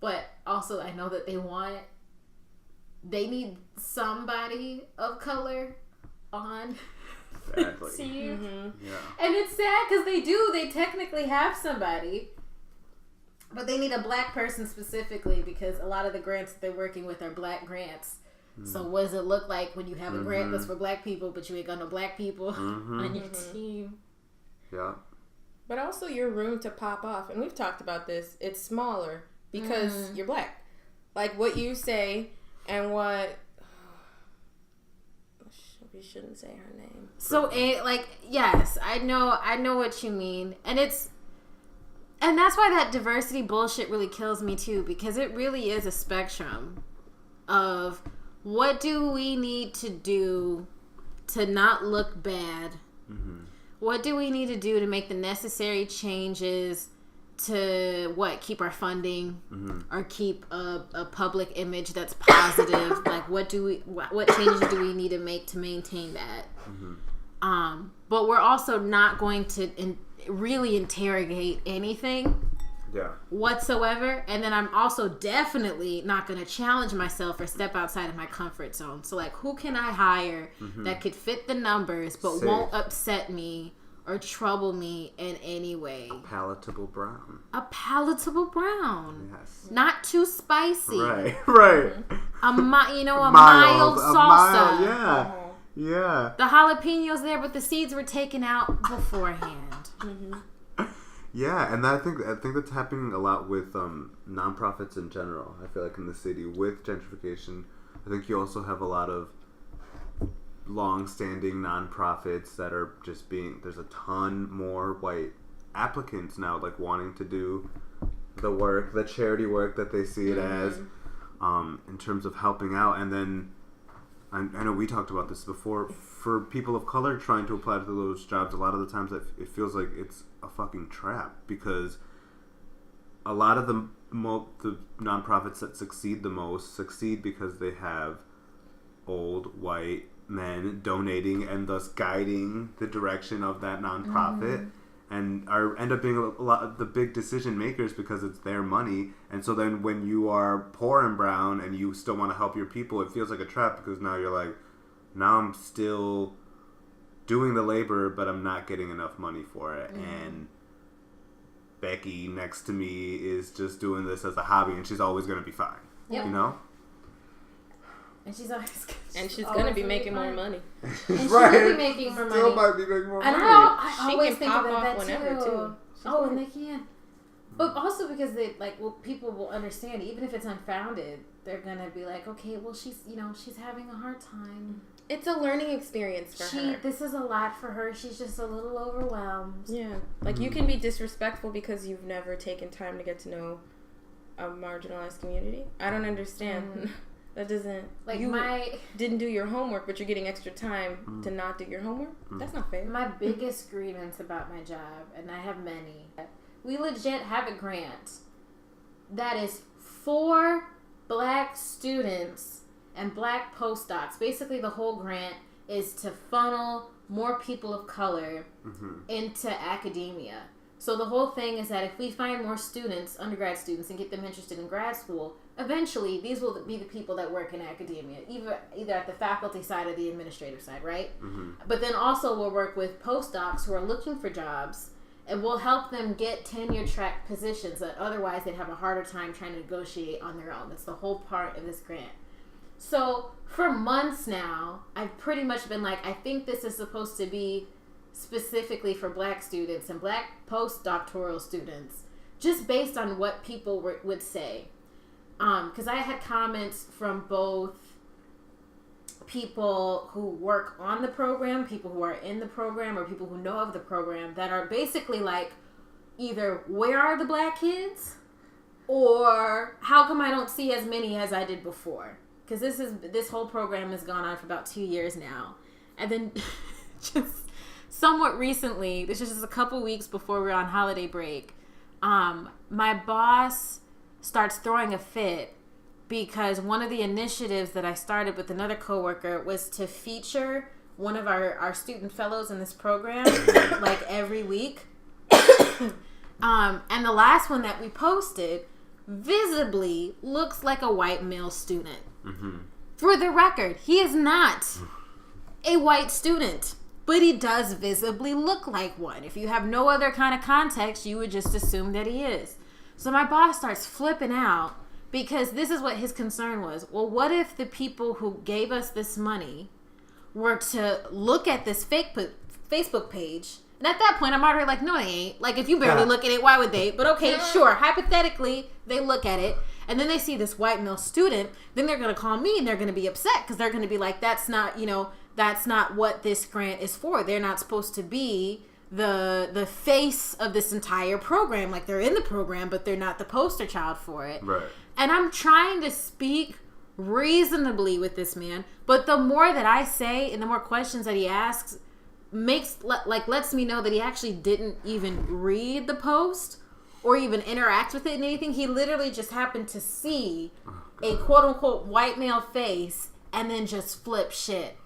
But also, I know that they need somebody of color on Exactly. team. Yeah. And it's sad because they technically have somebody. But they need a black person specifically because a lot of the grants that they're working with are black grants. So what does it look like when you have a grant that's for black people, but you ain't got no black people on your team? Yeah. But also your room to pop off, and we've talked about this, it's smaller because you're black. Like what you say and what... we shouldn't say her name. So, yes, I know what you mean. And that's why that diversity bullshit really kills me too, because it really is a spectrum of what do we need to do to not look bad? What do we need to do to make the necessary changes to keep our funding or keep a public image that's positive? Like what changes do we need to make to maintain that? But we're also not going to really interrogate anything whatsoever, and then I'm also definitely not going to challenge myself or step outside of my comfort zone. So like, who can I hire that could fit the numbers but won't upset me or trouble me in any way? A palatable brown. Yes. Not too spicy. Right. A mild salsa. Yeah. The jalapenos there, but the seeds were taken out beforehand. Yeah, and I think that's happening a lot with nonprofits in general. I feel like in the city with gentrification, I think you also have a lot of long-standing nonprofits that are just there's a ton more white applicants now, like wanting to do the charity work that they see it as, in terms of helping out. And then I know we talked about this before. For people of color trying to apply to those jobs, a lot of the times it feels like it's a fucking trap, because a lot of the nonprofits that succeed the most succeed because they have old white men donating and thus guiding the direction of that nonprofit, and end up being a lot of the big decision makers because it's their money. And so then when you are poor and brown and you still want to help your people, it feels like a trap because now you're like, now I'm still doing the labor, but I'm not getting enough money for it. And Becky next to me is just doing this as a hobby, and she's always going to be fine. Yep. You know? And she's always going to be making more money. And she will be making more money. Still might be making more And money. I She always can think pop about off that whenever, too. Oh, and they can. But also because they people will understand, even if it's unfounded, they're gonna be like, okay, well, she's having a hard time. It's a learning experience for her. This is a lot for her. She's just a little overwhelmed. Yeah. Like, you can be disrespectful because you've never taken time to get to know a marginalized community. I don't understand. That doesn't... Like, you didn't do your homework, but you're getting extra time to not do your homework? That's not fair. My biggest grievance about my job, and I have many, we legit have a grant that is for Black students and Black postdocs. Basically, the whole grant is to funnel more people of color into academia. So the whole thing is that if we find more students, undergrad students, and get them interested in grad school, eventually these will be the people that work in academia, either at the faculty side or the administrative side, right? But then also we'll work with postdocs who are looking for jobs, and we'll help them get tenure track positions that otherwise they'd have a harder time trying to negotiate on their own. That's the whole part of this grant. So for months now, I've pretty much been like, I think this is supposed to be specifically for Black students and Black postdoctoral students, just based on what people would say. Because I had comments from both people who work on the program, people who are in the program, or people who know of the program that are basically like, either where are the Black kids, or how come I don't see as many as I did before? Because this whole program has gone on for about 2 years now. And then just somewhat recently, this is just a couple weeks before we're on holiday break, my boss starts throwing a fit because one of the initiatives that I started with another coworker was to feature one of our student fellows in this program like every week. And the last one that we posted visibly looks like a white male student. For the record, he is not a white student, but he does visibly look like one. If you have no other kind of context, you would just assume that he is. So my boss starts flipping out because this is what his concern was. Well, what if the people who gave us this money were to look at this fake Facebook page? And at that point, I'm already like, no, they ain't. Like, if you barely look at it, why would they? But okay, sure. Hypothetically, they look at it, and then they see this white male student. Then they're going to call me, and they're going to be upset because they're going to be like, that's not what this grant is for. They're not supposed to be the face of this entire program. Like, they're in the program, but they're not the poster child for it. Right. And I'm trying to speak reasonably with this man, but the more that I say and the more questions that he asks lets me know that he actually didn't even read the post or even interact with it in anything. He literally just happened to see a quote-unquote white male face and then just flip shit.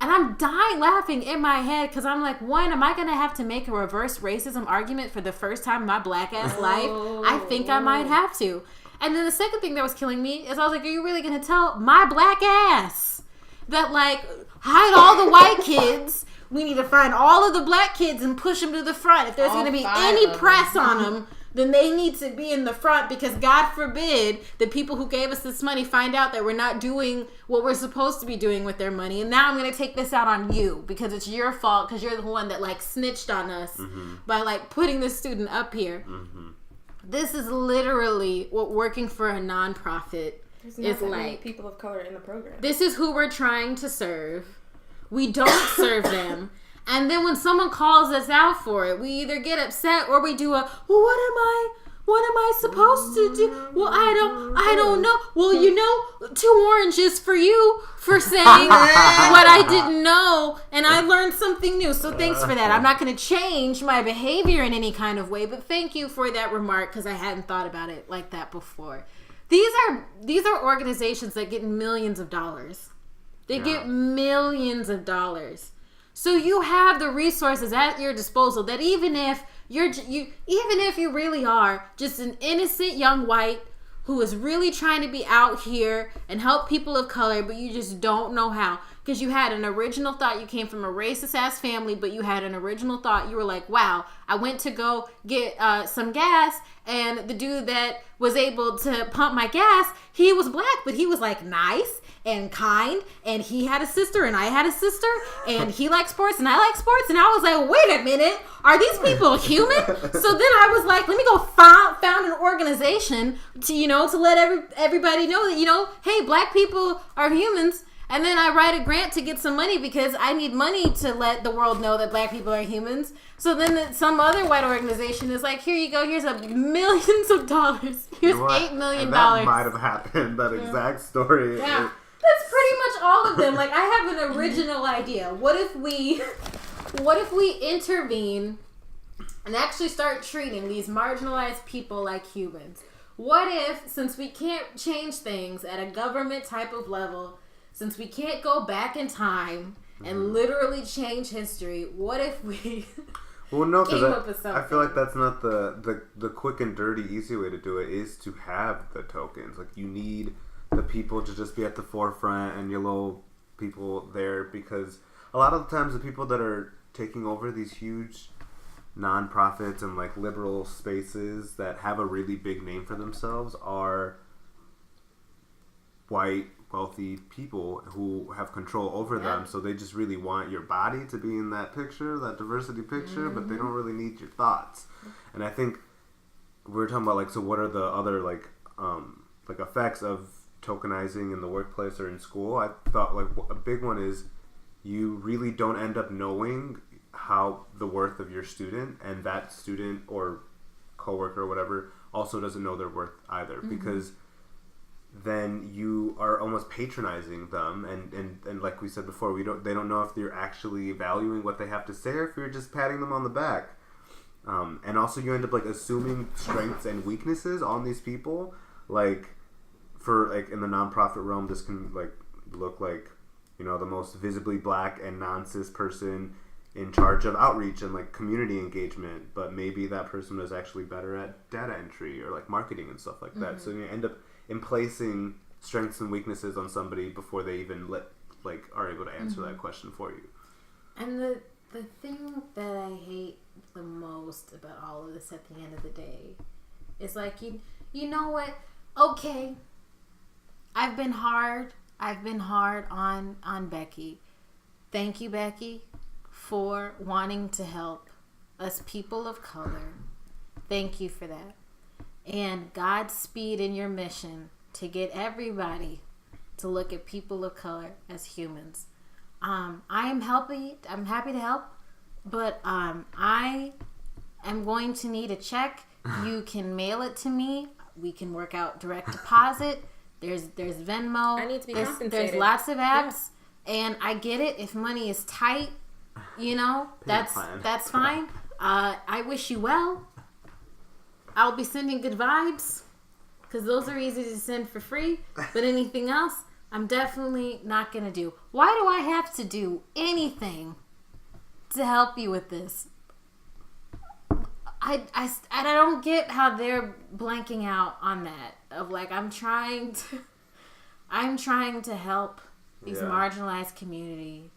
And I'm dying laughing in my head because I'm like, one, am I going to have to make a reverse racism argument for the first time in my black ass life? I think I might have to. And then the second thing that was killing me is I was like, are you really going to tell my black ass that, like, hide all the white kids? We need to find all of the Black kids and push them to the front. If there's going to be any press on them, then they need to be in the front because God forbid the people who gave us this money find out that we're not doing what we're supposed to be doing with their money. And now I'm going to take this out on you because it's your fault because you're the one that, like, snitched on us by, like, putting this student up here. This is literally what working for a nonprofit is like. People of color in the program. This is who we're trying to serve. We don't serve them. And then when someone calls us out for it, we either get upset or we do well, what am I supposed to do? Well, I don't know. Well, 2 oranges for you for saying what I didn't know, and I learned something new. So thanks for that. I'm not going to change my behavior in any kind of way, but thank you for that remark because I hadn't thought about it like that before. These are organizations that get millions of dollars. They get millions of dollars. So you have the resources at your disposal that even if you really are just an innocent young white who is really trying to be out here and help people of color, but you just don't know how. Because you had an original thought. You came from a racist ass family, but you had an original thought. You were like, wow, I went to go get some gas, and the dude that was able to pump my gas, he was black, but he was like nice and kind, and he had a sister and I had a sister, and he liked sports and I like sports, and I was like, wait a minute, are these people human? So then I was like, let me go found an organization to let everybody know that, hey, black people are humans. And then I write a grant to get some money because I need money to let the world know that black people are humans. So then some other white organization is like, here you go, here's millions of dollars. Here's $8 million. That might have happened, that exact story. Yeah. That's pretty much all of them. Like, I have an original idea. What if we intervene and actually start treating these marginalized people like humans? What if, since we can't change things at a government type of level, since we can't go back in time and literally change history, what if we well, no, came up with something? I feel like that's not the quick and dirty, easy way to do it, is to have the tokens. Like, you need the people to just be at the forefront and your little people there, because a lot of the times the people that are taking over these huge non-profits and like liberal spaces that have a really big name for themselves are white, wealthy people who have control over them, so they just really want your body to be in that picture, that diversity picture, but they don't really need your thoughts. And I think we're talking about, like, so what are the other like effects of tokenizing in the workplace or in school? I thought, like, a big one is you really don't end up knowing how the worth of your student, and that student or coworker or whatever also doesn't know their worth either, because then you are almost patronizing them, and like we said before, they don't know if you're actually valuing what they have to say or if you're just patting them on the back. And also you end up like assuming strengths and weaknesses on these people. Like, for like in the nonprofit realm, this can like look like, the most visibly black and non-cis person in charge of outreach and like community engagement, but maybe that person was actually better at data entry or like marketing and stuff like that. So you end up in placing strengths and weaknesses on somebody before they even are able to answer that question for you. And the thing that I hate the most about all of this at the end of the day is like, you know what? Okay, I've been hard on Becky. Thank you, Becky, for wanting to help us people of color. Thank you for that. And Godspeed in your mission to get everybody to look at people of color as humans. I'm happy to help, but I am going to need a check. You can mail it to me. We can work out direct deposit. There's Venmo. I need to be compensated. There's lots of apps, and I get it. If money is tight, that's fine. I wish you well. I'll be sending good vibes, because those are easy to send for free. But anything else, I'm definitely not going to do. Why do I have to do anything to help you with this? I don't get how they're blanking out on that. Of like, I'm trying to help these marginalized community.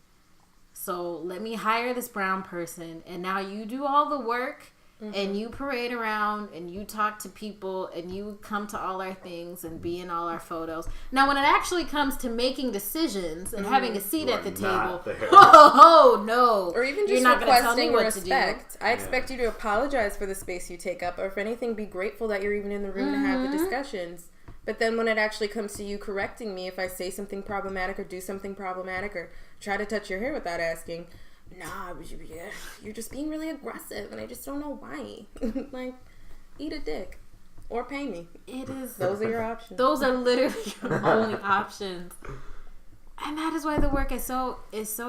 So let me hire this brown person, and now you do all the work. And you parade around and you talk to people and you come to all our things and be in all our photos. Now, when it actually comes to making decisions and having a seat at the table, oh no! Or even just requesting respect. I expect you to apologize for the space you take up, or if anything, be grateful that you're even in the room to have the discussions. But then when it actually comes to you correcting me, if I say something problematic or do something problematic or try to touch your hair without asking, nah, you're just being really aggressive, and I just don't know why. Like, eat a dick or pay me. Those are your options. Those are literally your only options, and that is why the work is so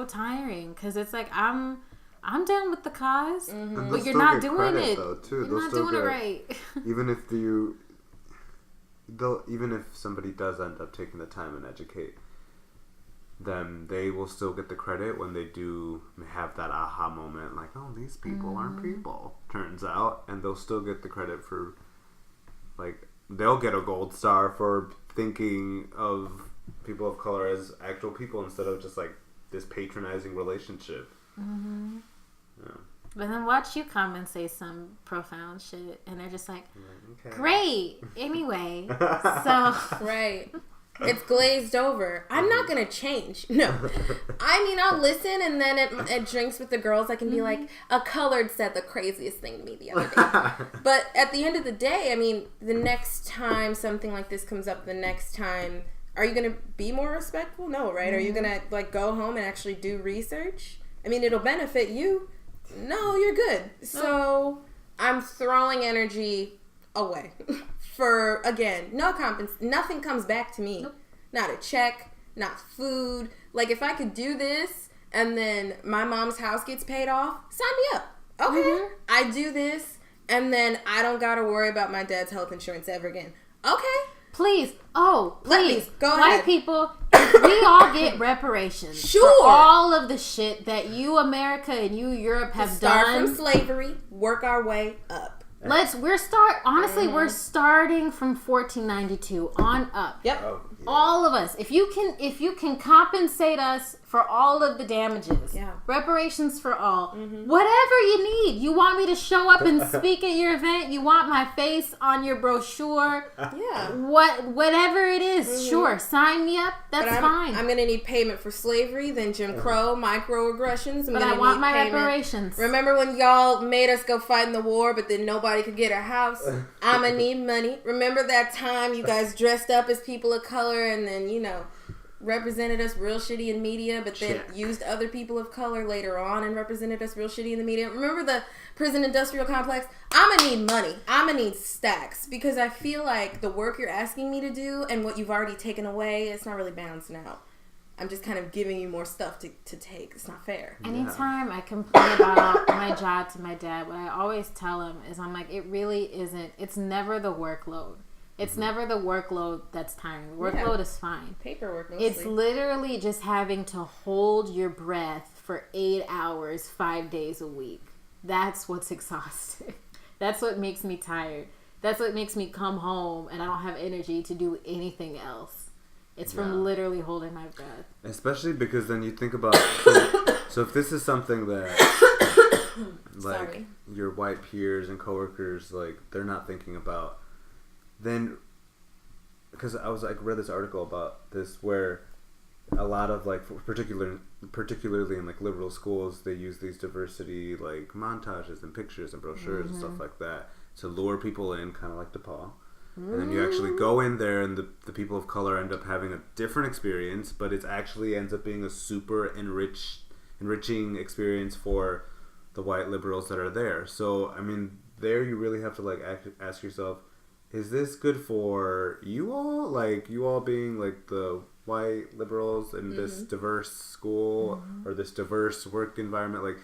tiring. Because it's like I'm down with the cause, but you're not doing it. You're not doing it right. Even if somebody does end up taking the time and educate, then they will still get the credit when they do have that aha moment, like, oh, these people aren't people, turns out, and they'll still get the credit for, like, they'll get a gold star for thinking of people of color as actual people instead of just, like, this patronizing relationship. Mm-hmm. Yeah. But then watch you come and say some profound shit, and they're just like, Okay. great, anyway, so... Right. It's glazed over. I'm not gonna change. No. I mean, I'll listen, and then at drinks with the girls, I can be like, a colored said the craziest thing to me the other day. But at the end of the day, I mean, the next time something like this comes up, the next time, are you gonna be more respectful? No, right? Are you gonna, like, go home and actually do research? I mean, it'll benefit you. No, you're good. So I'm throwing energy away. For, again, nothing comes back to me. Nope. Not a check, not food. Like, if I could do this and then my mom's house gets paid off, sign me up. Okay. Mm-hmm. I do this and then I don't got to worry about my dad's health insurance ever again. Okay. Please. Oh, please. Go White ahead. people, we all get reparations. Sure. For all of the shit that you, America, and you, Europe, have Start done. from slavery, work our way up. We're starting from 1492 on up. Yep. Oh, yeah. All of us. If you can compensate us for all of the damages. Yeah. Reparations for all. Mm-hmm. Whatever you need. You want me to show up and speak at your event? You want my face on your brochure? Yeah. Whatever it is, sure. Sign me up. That's fine. I'm going to need payment for slavery, then Jim Crow, microaggressions. But I want my reparations. Remember when y'all made us go fight in the war, but then nobody could get a house? I'm going to need money. Remember that time you guys dressed up as people of color and then, represented us real shitty in media, but then used other people of color later on and represented us real shitty in the media? Remember the prison industrial complex? I'm gonna need money. I'm gonna need stacks because I feel like the work you're asking me to do and what you've already taken away, it's not really balancing out. I'm just kind of giving you more stuff to take. It's not fair. Anytime I complain about my job to my dad, what I always tell him is I'm like, it really isn't. It's never the workload. It's never the workload that's tiring. The workload is fine. Paperwork mostly. It's literally just having to hold your breath for 8 hours, 5 days a week. That's what's exhausting. That's what makes me tired. That's what makes me come home and I don't have energy to do anything else. It's from literally holding my breath. Especially because then you think about... So if this is something that, like, your white peers and coworkers, like, they're not thinking about... Then, because I read this article about this where a lot of, like, particularly in, like, liberal schools, they use these diversity, like, montages and pictures and brochures and stuff like that to lure people in, kind of like DePaul. And then you actually go in there and the people of color end up having a different experience, but it actually ends up being a super enriching experience for the white liberals that are there. So, I mean, there you really have to, like, ask yourself, is this good for you all? Like, you all being, like, the white liberals in this diverse school or this diverse work environment? Like,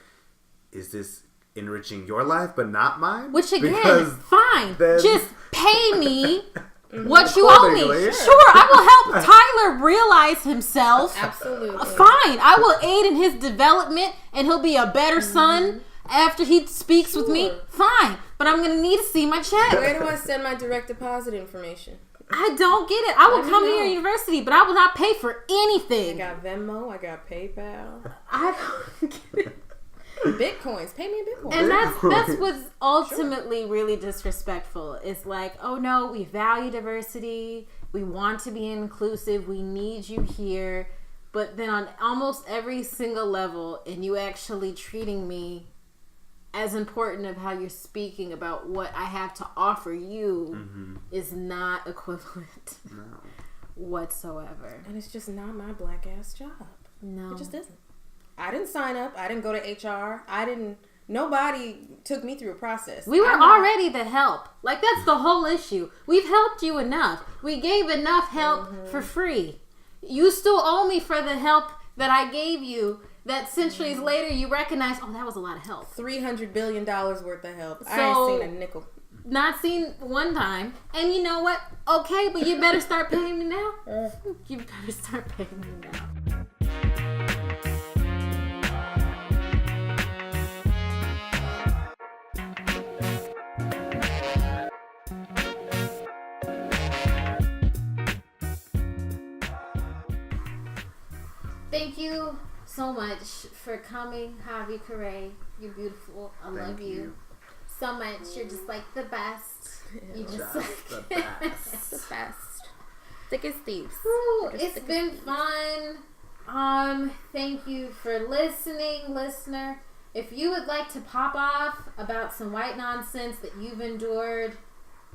is this enriching your life but not mine? Which, again, because fine. then... Just pay me what you owe me. Sure, I will help Tyler realize himself. Absolutely. Fine. I will aid in his development and he'll be a better son after he speaks with me. Fine. But I'm going to need to see my check. Where do I send my direct deposit information? I don't get it. I will come to your university, but I will not pay for anything. I got Venmo. I got PayPal. I don't get it. Bitcoins. Pay me in Bitcoin. And that's what's ultimately really disrespectful. It's like, oh no, we value diversity. We want to be inclusive. We need you here. But then on almost every single level, and you actually treating me as important of how you're speaking about what I have to offer you is not equivalent whatsoever. And it's just not my black ass job. No. It just isn't. I didn't sign up. I didn't go to HR. Nobody took me through a process. We were already the help. Like, that's the whole issue. We've helped you enough. We gave enough help for free. You still owe me for the help that I gave you that centuries later you recognize, oh, that was a lot of help. $300 billion worth of help. So, I ain't seen a nickel. Not seen one time. And you know what? Okay, but you better start paying me now. You better start paying me now. Thank you so much for coming, Javi Caray. You're beautiful. I love you so much. You're just like the best. You just like the best. The best. Thick as thieves. Ooh, it's been fun. Thank you for listening, listener. If you would like to pop off about some white nonsense that you've endured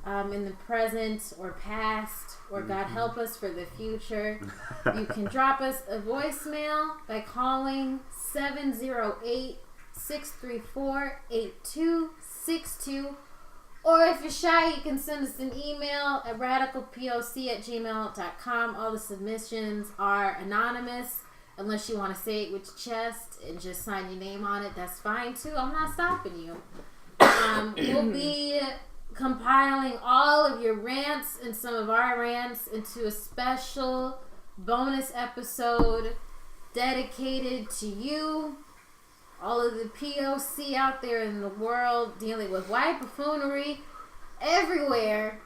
in the present or past, or God help us for the future, you can drop us a voicemail by calling 708-634-8262. Or if you're shy, you can send us an email at radicalpoc@gmail.com. All the submissions are anonymous. Unless you want to say it with your chest and just sign your name on it, that's fine too. I'm not stopping you. We'll be compiling all of your rants and some of our rants into a special bonus episode dedicated to you. All of the POC out there in the world dealing with white buffoonery everywhere,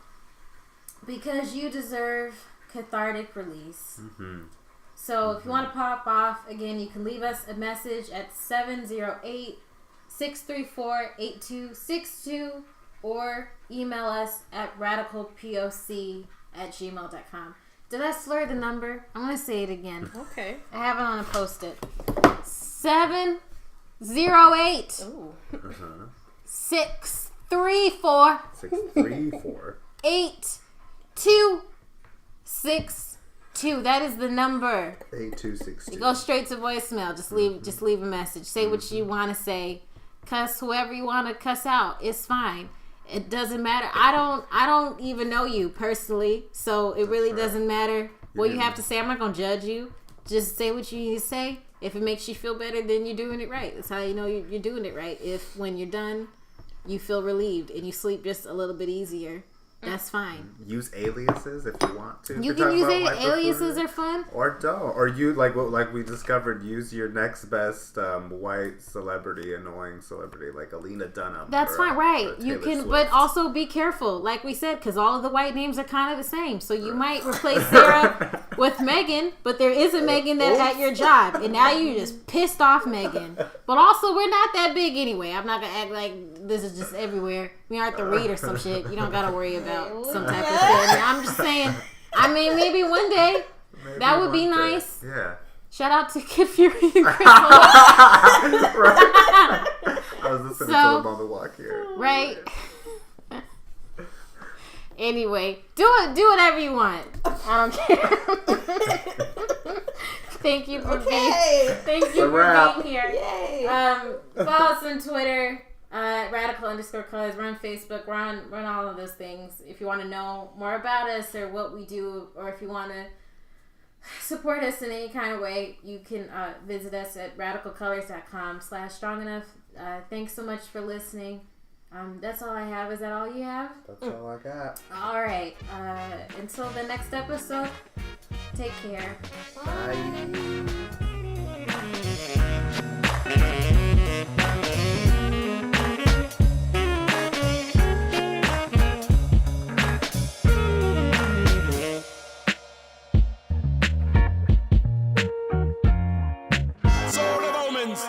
because you deserve cathartic release. So if you want to pop off, again, you can leave us a message at 708-634-8262 or email us at radicalpoc@gmail.com. Did I slur the number? I'm going to say it again. Okay. I have it on a post-it. 708 634 8262. That is the number. 8262. You go straight to voicemail. Just leave a message. Say what you want to say. Cuss whoever you want to cuss out. It's fine. It doesn't matter. I don't even know you personally, so it really doesn't matter what you have to say. I'm not gonna judge you. Just say what you need to say. If it makes you feel better, then you're doing it right. That's how you know you're doing it right. If when you're done, you feel relieved and you sleep just a little bit easier, that's fine. Use aliases if you want to. You can use aliases are fun. Or don't. Or you like we discovered. Use your next best white celebrity, annoying celebrity like Alina Dunham. That's fine, right? You can, Swift. but also be careful, like we said, because all of the white names are kind of the same. So you might replace Sarah with Megan, but there is a Megan that at your job, and now you just pissed off Megan. But also, we're not that big anyway. I'm not gonna act like this is just everywhere. We aren't the Reed or some shit. You don't gotta worry about some type of thing. I'm just saying. I mean, maybe one day that would be nice. Yeah. Shout out to Kid Fury and Chris Paul. I was listening to them on the walk here. Right. Anyway, do whatever you want. I don't care. Thank you for being here. Yay. Follow us on Twitter. Radical_colors. We're on Facebook. We're on all of those things. If you want to know more about us or what we do, or if you want to support us in any kind of way, you can visit us at radicalcolors.com/strongenough. Thanks so much for listening. That's all I have. Is that all you have? That's all I got. All right. Until the next episode, take care. Bye. Soul of omens.